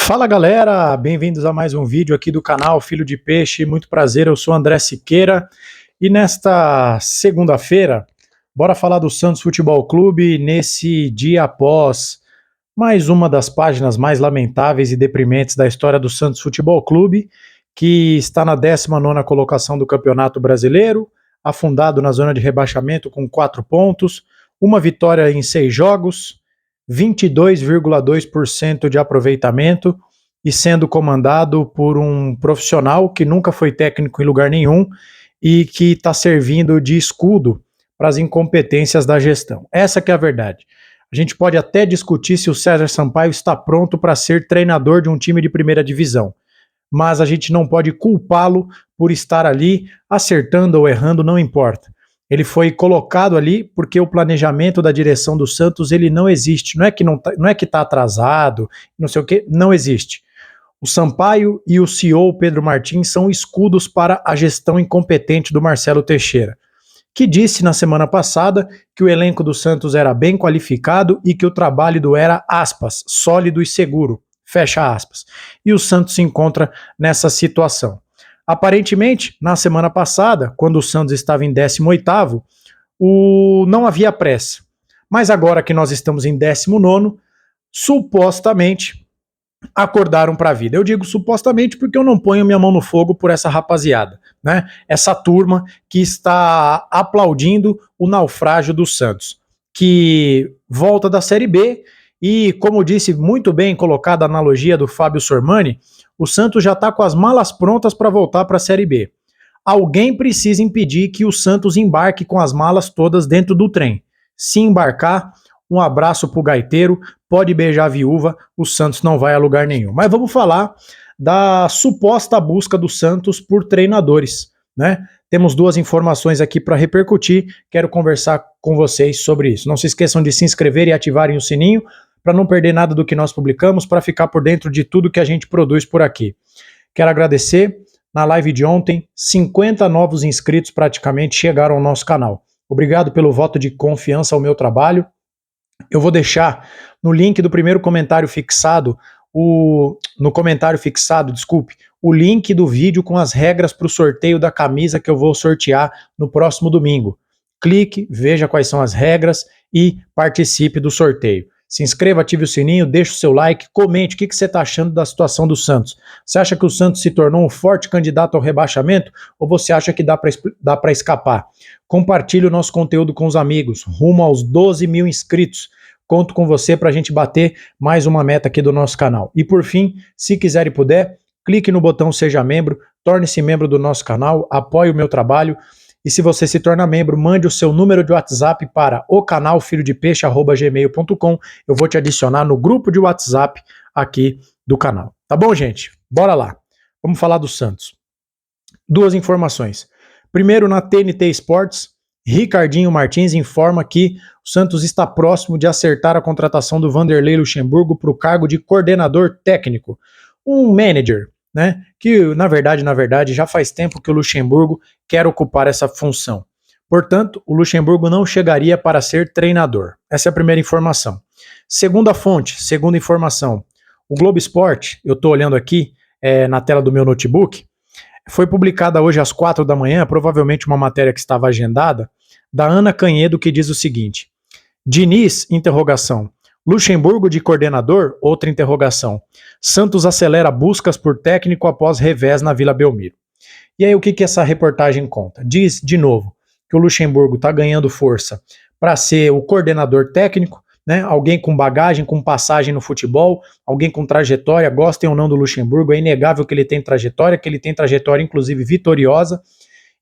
Fala galera, bem-vindos a mais um vídeo aqui do canal Filho de Peixe. Muito prazer, eu sou André Siqueira e nesta segunda-feira, bora falar do Santos Futebol Clube nesse dia após mais uma das páginas mais lamentáveis e deprimentes da história do Santos Futebol Clube, que está na 19ª colocação do Campeonato Brasileiro, afundado na zona de rebaixamento com 4 pontos, uma vitória em 6 jogos, 22,2% de aproveitamento e sendo comandado por um profissional que nunca foi técnico em lugar nenhum e que está servindo de escudo para as incompetências da gestão. Essa que é a verdade. A gente pode até discutir se o César Sampaio está pronto para ser treinador de um time de primeira divisão, mas a gente não pode culpá-lo por estar ali acertando ou errando, não importa. Ele foi colocado ali porque o planejamento da direção do Santos ele não existe. Não é que está atrasado, não sei o que, não existe. O Sampaio e o CEO Pedro Martins são escudos para a gestão incompetente do Marcelo Teixeira, que disse na semana passada que o elenco do Santos era bem qualificado e que o trabalho era, aspas, sólido e seguro, fecha aspas. E o Santos se encontra nessa situação. Aparentemente, na semana passada, quando o Santos estava em 18º, não havia pressa. Mas agora que nós estamos em 19º, supostamente acordaram para a vida. Eu digo supostamente porque eu não ponho minha mão no fogo por essa rapaziada, né? Essa turma que está aplaudindo o naufrágio do Santos, que volta da Série B e, como disse muito bem colocada a analogia do Fábio Sormani, o Santos já está com as malas prontas para voltar para a Série B. Alguém precisa impedir que o Santos embarque com as malas todas dentro do trem. Se embarcar, um abraço pro gaiteiro, pode beijar a viúva, o Santos não vai a lugar nenhum. Mas vamos falar da suposta busca do Santos por treinadores, né? Temos duas informações aqui para repercutir, quero conversar com vocês sobre isso. Não se esqueçam de se inscrever e ativarem o sininho para não perder nada do que nós publicamos, para ficar por dentro de tudo que a gente produz por aqui. Quero agradecer, na live de ontem, 50 novos inscritos praticamente chegaram ao nosso canal. Obrigado pelo voto de confiança ao meu trabalho. Eu vou deixar no link do primeiro comentário fixado, o link do vídeo com as regras para o sorteio da camisa que eu vou sortear no próximo domingo. Clique, veja quais são as regras e participe do sorteio. Se inscreva, ative o sininho, deixe o seu like, comente o que você está achando da situação do Santos. Você acha que o Santos se tornou um forte candidato ao rebaixamento ou você acha que dá para escapar? Compartilhe o nosso conteúdo com os amigos, rumo aos 12 mil inscritos. Conto com você para a gente bater mais uma meta aqui do nosso canal. E por fim, se quiser e puder, clique no botão Seja Membro, torne-se membro do nosso canal, apoie o meu trabalho. E se você se torna membro, mande o seu número de WhatsApp para o canal filhodepeixe@gmail.com. Eu vou te adicionar no grupo de WhatsApp aqui do canal. Tá bom, gente? Bora lá. Vamos falar do Santos. Duas informações. Primeiro, na TNT Sports, Ricardinho Martins informa que o Santos está próximo de acertar a contratação do Vanderlei Luxemburgo para o cargo de coordenador técnico. Um manager, né? Que, na verdade, já faz tempo que o Luxemburgo quer ocupar essa função. Portanto, o Luxemburgo não chegaria para ser treinador. Essa é a primeira informação. Segunda informação. O Globo Esporte, eu estou olhando aqui na tela do meu notebook, foi publicada hoje às 4 da manhã, provavelmente uma matéria que estava agendada, da Ana Canhedo, que diz o seguinte: Diniz, interrogação. Luxemburgo de coordenador, outra interrogação. Santos acelera buscas por técnico após revés na Vila Belmiro. E aí o que essa reportagem conta? Diz, de novo, que o Luxemburgo está ganhando força para ser o coordenador técnico, né? Alguém com bagagem, com passagem no futebol, alguém com trajetória, gostem ou não do Luxemburgo, é inegável que ele tem trajetória inclusive vitoriosa,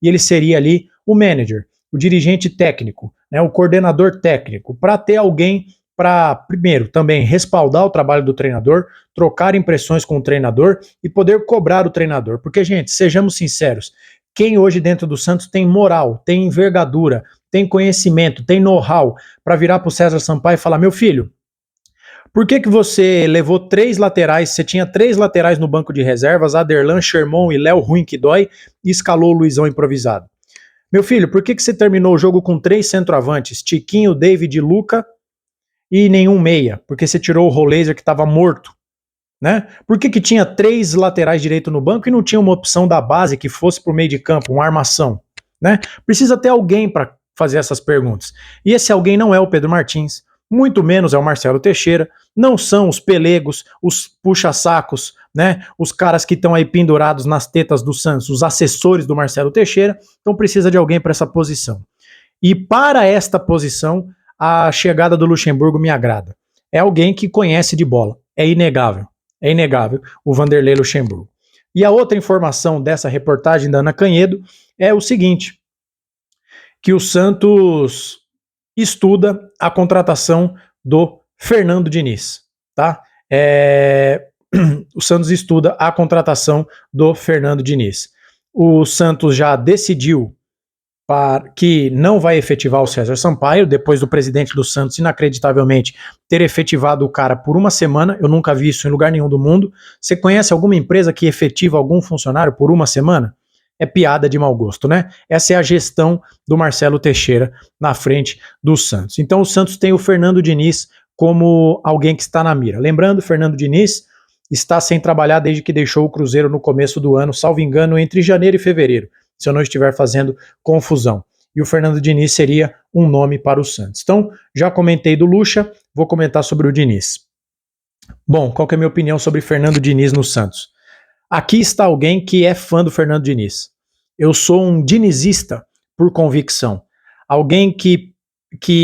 e ele seria ali o manager, o dirigente técnico, né? O coordenador técnico, para ter alguém para, primeiro, também respaldar o trabalho do treinador, trocar impressões com o treinador e poder cobrar o treinador. Porque, gente, sejamos sinceros, quem hoje dentro do Santos tem moral, tem envergadura, tem conhecimento, tem know-how para virar para o César Sampaio e falar: meu filho, por que você levou 3 laterais, você tinha 3 laterais no banco de reservas, Aderlan, Sherman e Léo Ruim que dói, e escalou o Luizão improvisado? Meu filho, por que você terminou o jogo com 3 centroavantes, Tiquinho, David e Luca, e nenhum meia? Porque você tirou o Roleiser que estava morto, né? Por que tinha 3 laterais direito no banco e não tinha uma opção da base que fosse por meio de campo, uma armação, né? Precisa ter alguém para fazer essas perguntas. E esse alguém não é o Pedro Martins, muito menos é o Marcelo Teixeira, não são os pelegos, os puxa-sacos, né? Os caras que estão aí pendurados nas tetas do Santos, os assessores do Marcelo Teixeira, então precisa de alguém para essa posição. E para esta posição, a chegada do Luxemburgo me agrada. É alguém que conhece de bola, é inegável o Vanderlei Luxemburgo. E a outra informação dessa reportagem da Ana Canhedo é o seguinte, que o Santos estuda a contratação do Fernando Diniz, tá? O Santos estuda a contratação do Fernando Diniz. O Santos já decidiu que não vai efetivar o César Sampaio, depois do presidente do Santos, inacreditavelmente, ter efetivado o cara por uma semana. Eu nunca vi isso em lugar nenhum do mundo. Você conhece alguma empresa que efetiva algum funcionário por uma semana? É piada de mau gosto, né? Essa é a gestão do Marcelo Teixeira na frente do Santos. Então o Santos tem o Fernando Diniz como alguém que está na mira. Lembrando, Fernando Diniz está sem trabalhar desde que deixou o Cruzeiro no começo do ano, salvo engano, entre janeiro e fevereiro, se eu não estiver fazendo confusão. E o Fernando Diniz seria um nome para o Santos. Então, já comentei do Lucha, vou comentar sobre o Diniz. Bom, qual que é a minha opinião sobre Fernando Diniz no Santos? Aqui está alguém que é fã do Fernando Diniz. Eu sou um dinizista por convicção. Alguém que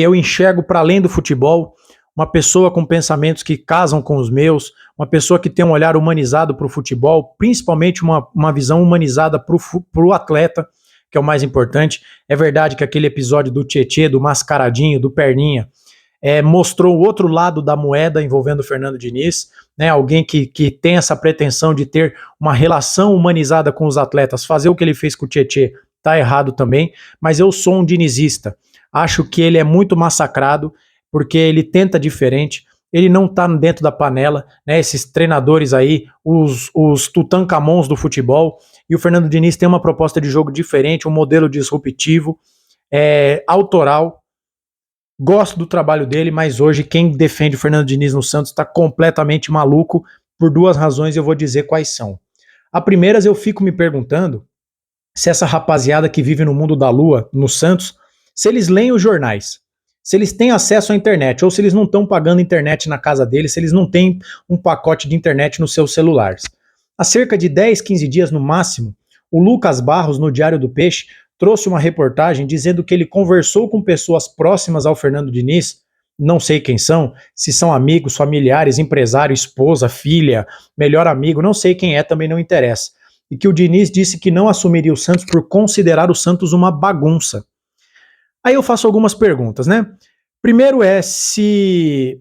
eu enxergo para além do futebol, uma pessoa com pensamentos que casam com os meus, uma pessoa que tem um olhar humanizado para o futebol, principalmente uma visão humanizada para o atleta, que é o mais importante. É verdade que aquele episódio do Tietê, do Mascaradinho, do Perninha, mostrou o outro lado da moeda envolvendo o Fernando Diniz, né? Alguém que tem essa pretensão de ter uma relação humanizada com os atletas, fazer o que ele fez com o Tietê, tá errado também, mas eu sou um dinizista. Acho que ele é muito massacrado, porque ele tenta diferente, ele não tá dentro da panela, né? Esses treinadores aí, os Tutankhamons do futebol, e o Fernando Diniz tem uma proposta de jogo diferente, um modelo disruptivo, autoral. Gosto do trabalho dele, mas hoje quem defende o Fernando Diniz no Santos está completamente maluco por 2 razões e eu vou dizer quais são. A primeira, eu fico me perguntando se essa rapaziada que vive no mundo da lua, no Santos, se eles leem os jornais, se eles têm acesso à internet, ou se eles não estão pagando internet na casa deles, se eles não têm um pacote de internet nos seus celulares. Há cerca de 10, 15 dias no máximo, o Lucas Barros, no Diário do Peixe, trouxe uma reportagem dizendo que ele conversou com pessoas próximas ao Fernando Diniz, não sei quem são, se são amigos, familiares, empresário, esposa, filha, melhor amigo, não sei quem é, também não interessa. E que o Diniz disse que não assumiria o Santos por considerar o Santos uma bagunça. Aí eu faço algumas perguntas, né? Primeiro se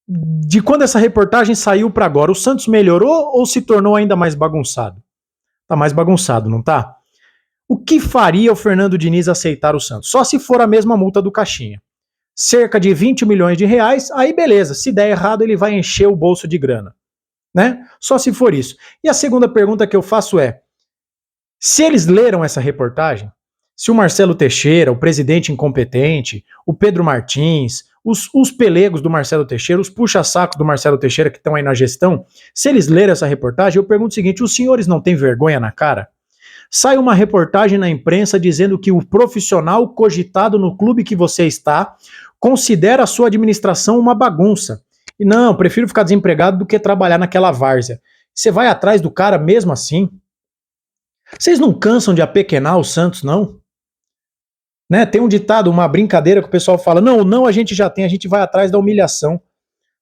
de quando essa reportagem saiu para agora, o Santos melhorou ou se tornou ainda mais bagunçado? Tá mais bagunçado, não tá? O que faria o Fernando Diniz aceitar o Santos? Só se for a mesma multa do Caixinha. Cerca de 20 milhões de reais, aí beleza, se der errado ele vai encher o bolso de grana, né? Só se for isso. E a segunda pergunta que eu faço se eles leram essa reportagem, se o Marcelo Teixeira, o presidente incompetente, o Pedro Martins, os pelegos do Marcelo Teixeira, os puxa-sacos do Marcelo Teixeira que estão aí na gestão, se eles leram essa reportagem, eu pergunto o seguinte, os senhores não têm vergonha na cara? Sai uma reportagem na imprensa dizendo que o profissional cogitado no clube que você está considera a sua administração uma bagunça. E não, prefiro ficar desempregado do que trabalhar naquela várzea. Você vai atrás do cara mesmo assim? Vocês não cansam de apequenar o Santos, não? Né? Tem um ditado, uma brincadeira que o pessoal fala, não, a gente já tem, a gente vai atrás da humilhação.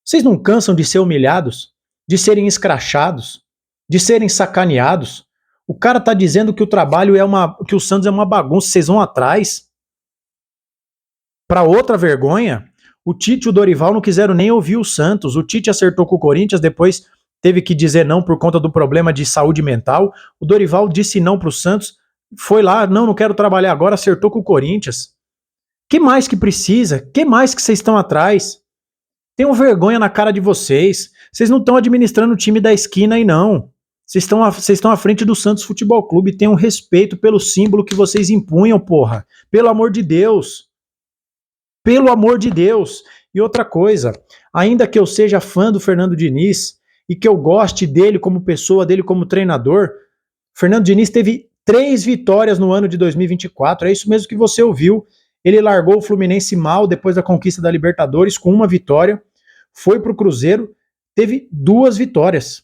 Vocês não cansam de ser humilhados? De serem escrachados? De serem sacaneados? O cara tá dizendo que o trabalho que o Santos é uma bagunça, vocês vão atrás? Para outra vergonha, o Tite e o Dorival não quiseram nem ouvir o Santos. O Tite acertou com o Corinthians, depois teve que dizer não por conta do problema de saúde mental. O Dorival disse não pro Santos, foi lá, não quero trabalhar agora, acertou com o Corinthians. Que mais que precisa? Que mais que vocês estão atrás? Tenham vergonha na cara de vocês. Vocês não estão administrando o time da esquina aí não. Vocês estão à frente do Santos Futebol Clube, tenham respeito pelo símbolo que vocês impunham, porra. Pelo amor de Deus. Pelo amor de Deus. E outra coisa, ainda que eu seja fã do Fernando Diniz, e que eu goste dele como pessoa, dele como treinador, Fernando Diniz teve 3 vitórias no ano de 2024, é isso mesmo que você ouviu. Ele largou o Fluminense mal depois da conquista da Libertadores com uma vitória, foi pro Cruzeiro, teve 2 vitórias.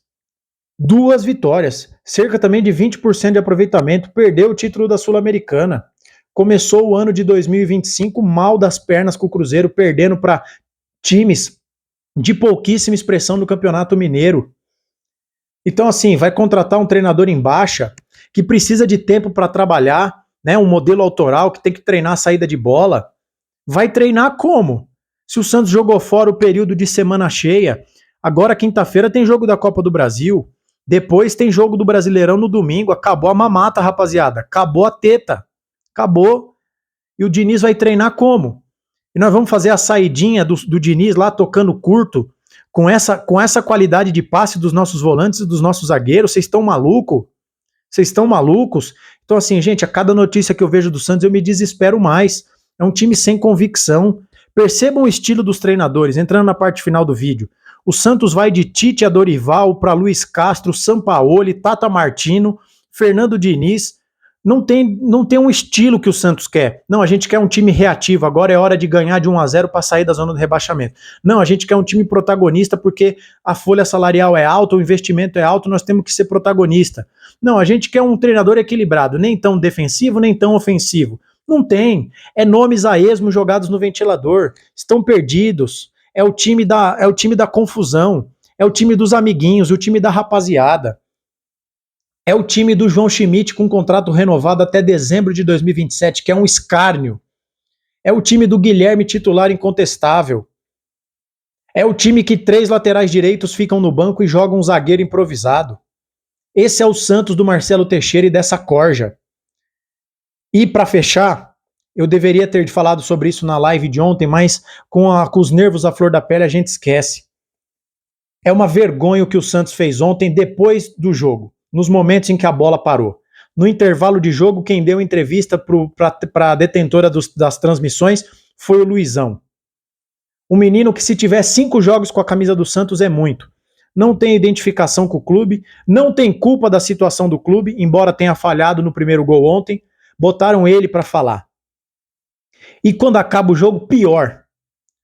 2 vitórias, cerca também de 20% de aproveitamento, perdeu o título da Sul-Americana. Começou o ano de 2025 mal das pernas com o Cruzeiro, perdendo para times de pouquíssima expressão no Campeonato Mineiro. Então, assim, vai contratar um treinador em baixa que precisa de tempo para trabalhar, né? Um modelo autoral que tem que treinar a saída de bola. Vai treinar como? Se o Santos jogou fora o período de semana cheia, agora quinta-feira tem jogo da Copa do Brasil, depois tem jogo do Brasileirão no domingo, acabou a mamata, rapaziada, acabou a teta, acabou. E o Diniz vai treinar como? E nós vamos fazer a saidinha do Diniz lá tocando curto, com essa qualidade de passe dos nossos volantes e dos nossos zagueiros. Vocês estão malucos? Vocês estão malucos? Então, assim, gente, a cada notícia que eu vejo do Santos eu me desespero mais. É um time sem convicção. Percebam o estilo dos treinadores, entrando na parte final do vídeo. O Santos vai de Tite a Dorival para Luiz Castro, Sampaoli, Tata Martino, Fernando Diniz. Não tem um estilo que o Santos quer. Não, a gente quer um time reativo. Agora é hora de ganhar de 1-0 para sair da zona do rebaixamento. Não, a gente quer um time protagonista porque a folha salarial é alta, o investimento é alto, nós temos que ser protagonista. Não, a gente quer um treinador equilibrado, nem tão defensivo, nem tão ofensivo. Não tem. É nomes a esmo jogados no ventilador. Estão perdidos. É o time da confusão. É o time dos amiguinhos, o time da rapaziada. É o time do João Schmidt com contrato renovado até dezembro de 2027, que é um escárnio. É o time do Guilherme titular incontestável. É o time que 3 laterais direitos ficam no banco e jogam um zagueiro improvisado. Esse é o Santos do Marcelo Teixeira e dessa corja. E para fechar, eu deveria ter falado sobre isso na live de ontem, mas com os nervos à flor da pele a gente esquece. É uma vergonha o que o Santos fez ontem depois do jogo, nos momentos em que a bola parou. No intervalo de jogo, quem deu entrevista para a detentora das transmissões foi o Luizão. Um menino que, se tiver 5 jogos com a camisa do Santos, é muito. Não tem identificação com o clube, não tem culpa da situação do clube, embora tenha falhado no primeiro gol ontem, botaram ele para falar. E quando acaba o jogo, pior.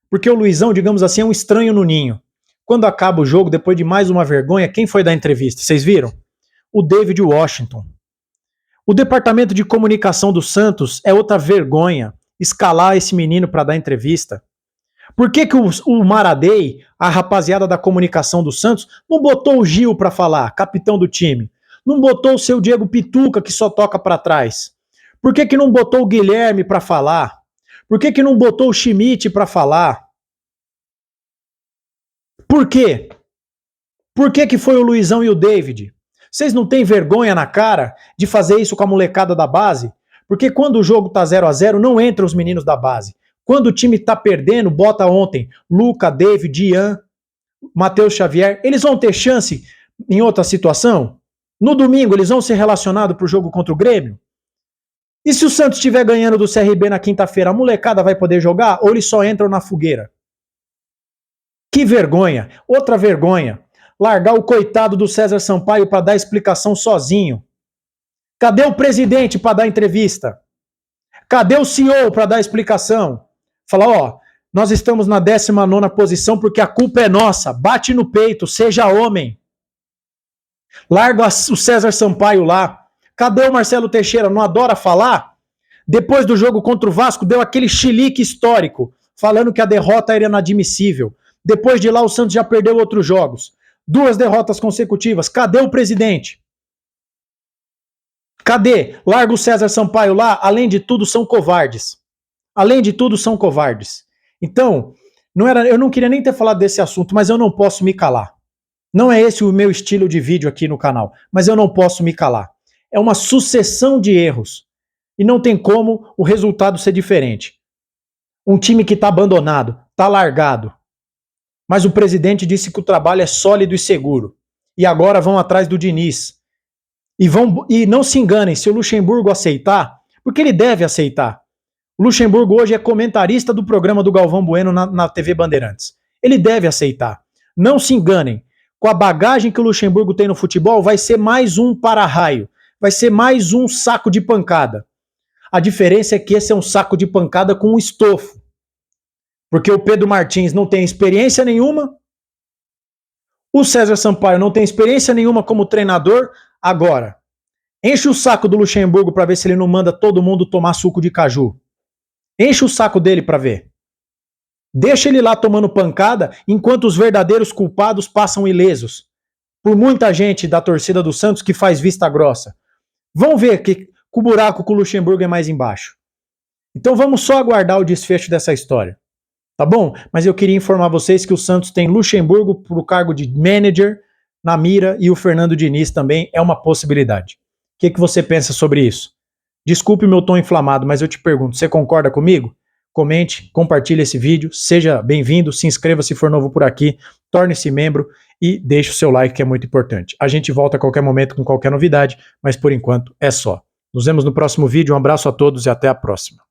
Porque o Luizão, digamos assim, é um estranho no ninho. Quando acaba o jogo, depois de mais uma vergonha, quem foi dar entrevista? Vocês viram? O David Washington. O departamento de comunicação do Santos é outra vergonha escalar esse menino para dar entrevista. Por que o Maradei, a rapaziada da comunicação do Santos, não botou o Gil para falar, capitão do time? Não botou o seu Diego Pituca, que só toca para trás? Por que não botou o Guilherme para falar? Por que não botou o Schmidt para falar? Por quê? Por que foi o Luizão e o David? Vocês não têm vergonha na cara de fazer isso com a molecada da base? Porque quando o jogo tá 0-0, não entram os meninos da base. Quando o time tá perdendo, bota ontem Luca, David, Ian, Matheus Xavier. Eles vão ter chance em outra situação? No domingo, eles vão ser relacionados pro jogo contra o Grêmio? E se o Santos estiver ganhando do CRB na quinta-feira, a molecada vai poder jogar ou eles só entram na fogueira? Que vergonha! Outra vergonha. Largar o coitado do César Sampaio para dar explicação sozinho. Cadê o presidente para dar entrevista? Cadê o CEO para dar explicação? Falar, ó, nós estamos na 19ª posição porque a culpa é nossa. Bate no peito, seja homem. Larga o César Sampaio lá. Cadê o Marcelo Teixeira? Não adora falar? Depois do jogo contra o Vasco, deu aquele chilique histórico, falando que a derrota era inadmissível. Depois de lá, o Santos já perdeu outros jogos. 2 derrotas consecutivas. Cadê o presidente? Cadê? Larga o César Sampaio lá. Além de tudo, são covardes. Além de tudo, são covardes. Então, eu não queria nem ter falado desse assunto, mas eu não posso me calar. Não é esse o meu estilo de vídeo aqui no canal, mas eu não posso me calar. É uma sucessão de erros. E não tem como o resultado ser diferente. Um time que está abandonado, está largado. Mas o presidente disse que o trabalho é sólido e seguro. E agora vão atrás do Diniz. E não se enganem, se o Luxemburgo aceitar, porque ele deve aceitar. O Luxemburgo hoje é comentarista do programa do Galvão Bueno na TV Bandeirantes. Ele deve aceitar. Não se enganem. com a bagagem que o Luxemburgo tem no futebol, vai ser mais um para-raio, vai ser mais um saco de pancada. A diferença é que esse é um saco de pancada com um estofo, porque o Pedro Martins não tem experiência nenhuma, o César Sampaio não tem experiência nenhuma como treinador. Agora, enche o saco do Luxemburgo para ver se ele não manda todo mundo tomar suco de caju. Enche o saco dele para ver. Deixa ele lá tomando pancada enquanto os verdadeiros culpados passam ilesos. Por muita gente da torcida do Santos que faz vista grossa. Vão ver que o buraco com o Luxemburgo é mais embaixo. Então vamos só aguardar o desfecho dessa história. Tá bom? Mas eu queria informar vocês que o Santos tem Luxemburgo para o cargo de manager na mira e o Fernando Diniz também é uma possibilidade. O que você pensa sobre isso? Desculpe o meu tom inflamado, mas eu te pergunto, você concorda comigo? Comente, compartilhe esse vídeo, seja bem-vindo, se inscreva se for novo por aqui, torne-se membro e deixe o seu like que é muito importante. A gente volta a qualquer momento com qualquer novidade, mas por enquanto é só. Nos vemos no próximo vídeo, um abraço a todos e até a próxima.